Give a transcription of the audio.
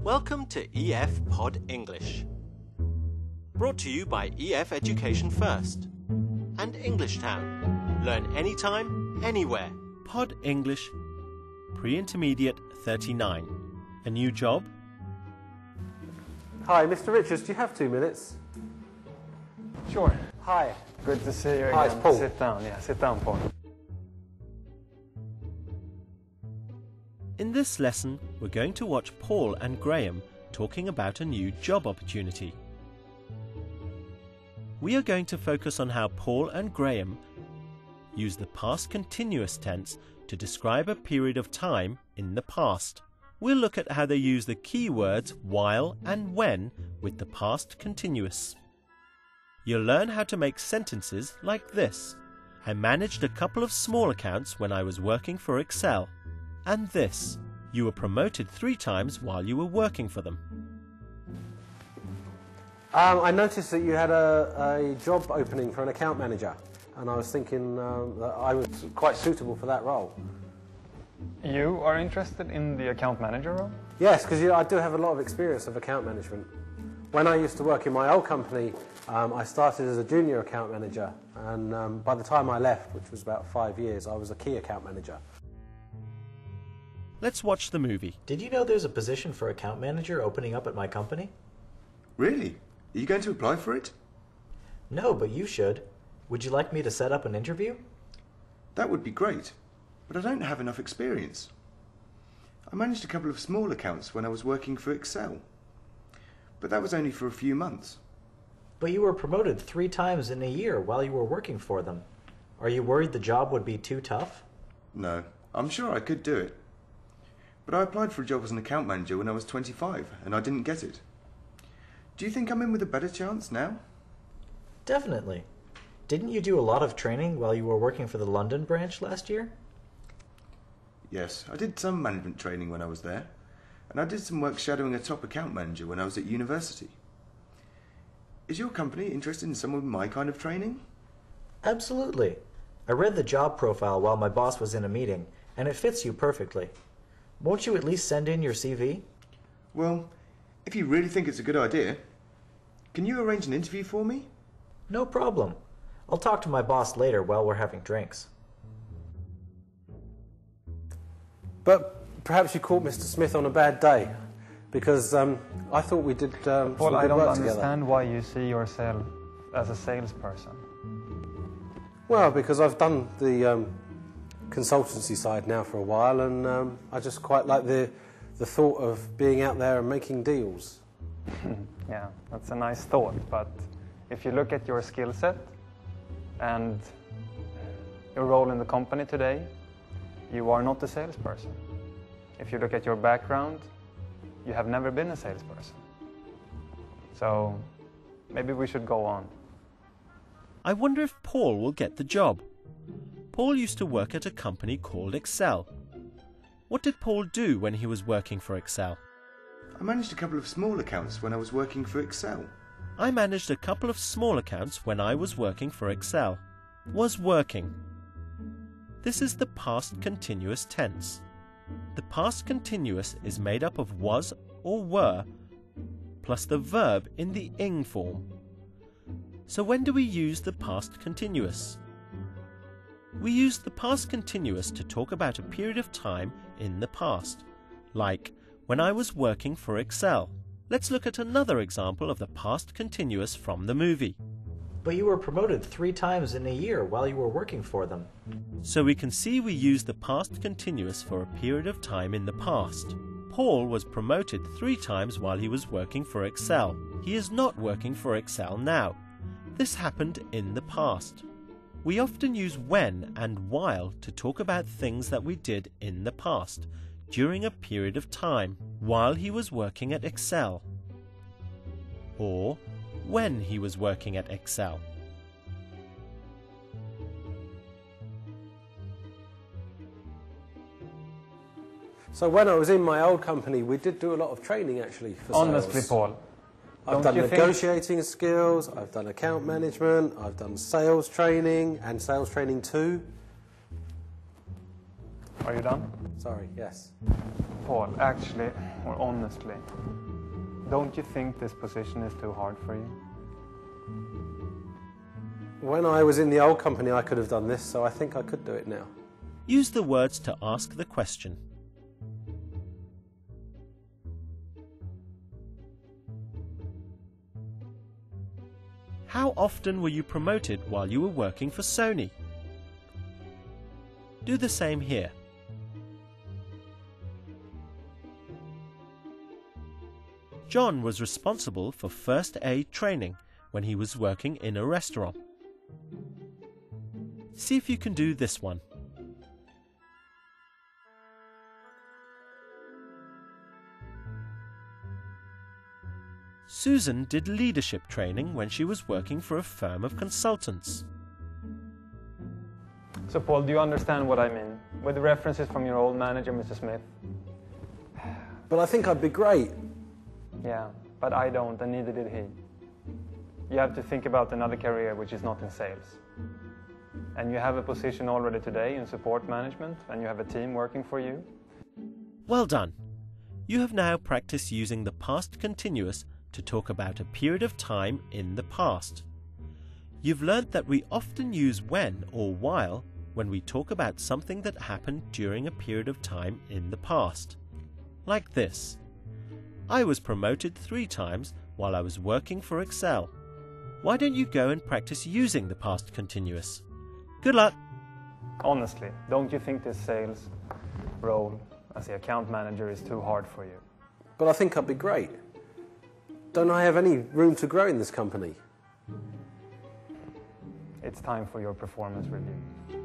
Welcome to EF Pod English. Brought to you by EF Education First and English Town. Learn anytime, anywhere. Pod English Pre-Intermediate 39. A new job? Hi, Mr. Richards, do you have 2 minutes? Sure. Hi. Good to see you again. Hi, it's Paul. Sit down, sit down, Paul. In this lesson, we're going to watch Paul and Graham talking about a new job opportunity. We are going to focus on how Paul and Graham use the past continuous tense to describe a period of time in the past. We'll look at how they use the key words while and when with the past continuous. You'll learn how to make sentences like this. I managed a couple of small accounts when I was working for Excel. And this. You were promoted 3 times while you were working for them. I noticed that you had a job opening for an account manager, and I was thinking that I was quite suitable for that role. You are interested in the account manager role? Yes, because I do have a lot of experience of account management. When I used to work in my old company, I started as a junior account manager, and by the time I left, which was about 5 years, I was a key account manager. Let's watch the movie. Did you know there's a position for account manager opening up at my company? Really? Are you going to apply for it? No, but you should. Would you like me to set up an interview? That would be great, but I don't have enough experience. I managed a couple of small accounts when I was working for Excel, but that was only for a few months. But you were promoted 3 times in a year while you were working for them. Are you worried the job would be too tough? No, I'm sure I could do it. But I applied for a job as an account manager when I was 25, and I didn't get it. Do you think I'm in with a better chance now? Definitely. Didn't you do a lot of training while you were working for the London branch last year? Yes, I did some management training when I was there, and I did some work shadowing a top account manager when I was at university. Is your company interested in someone with my kind of training? Absolutely. I read the job profile while my boss was in a meeting, and it fits you perfectly. Won't you at least send in your CV? Well, if you really think it's a good idea, can you arrange an interview for me? No problem. I'll talk to my boss later while we're having drinks. But perhaps you caught Mr. Smith on a bad day, because I thought we did some Paul, I good don't work together. understand why you see yourself as a salesperson. Well, because I've done the consultancy side now for a while, and I just quite like the thought of being out there and making deals. Yeah, that's a nice thought, but if you look at your skill set and your role in the company today, you are not a salesperson. If you look at your background, you have never been a salesperson. So maybe we should go on. I wonder if Paul will get the job. Paul used to work at a company called Excel. What did Paul do when he was working for Excel? I managed a couple of small accounts when I was working for Excel. I managed a couple of small accounts when I was working for Excel. Was working. This is the past continuous tense. The past continuous is made up of was or were plus the verb in the ing form. So when do we use the past continuous? We use the past continuous to talk about a period of time in the past, like when I was working for Excel. Let's look at another example of the past continuous from the movie. But you were promoted 3 times in a year while you were working for them. So we can see we use the past continuous for a period of time in the past. Paul was promoted 3 times while he was working for Excel. He is not working for Excel now. This happened in the past. We often use when and while to talk about things that we did in the past, during a period of time, while he was working at Excel, or when he was working at Excel. So when I was in my old company, we did do a lot of training actually for Honestly, sales. Paul, I've done negotiating skills, I've done account management, I've done sales training and sales training too. Are you done? Sorry, yes. Paul, actually, or honestly, don't you think this position is too hard for you? When I was in the old company, I could have done this, so I think I could do it now. Use the words to ask the question. How often were you promoted while you were working for Sony? Do the same here. John was responsible for first aid training when he was working in a restaurant. See if you can do this one. Susan did leadership training when she was working for a firm of consultants. So Paul, do you understand what I mean? With the references from your old manager, Mr. Smith? But I think I'd be great. Yeah, but I don't, and neither did he. You have to think about another career which is not in sales. And you have a position already today in support management, and you have a team working for you. Well done. You have now practiced using the past continuous to talk about a period of time in the past. You've learnt that we often use when or while when we talk about something that happened during a period of time in the past. Like this. I was promoted 3 times while I was working for Excel. Why don't you go and practice using the past continuous? Good luck! Honestly, don't you think this sales role as the account manager is too hard for you? But I think I'd be great. Don't I have any room to grow in this company? It's time for your performance review.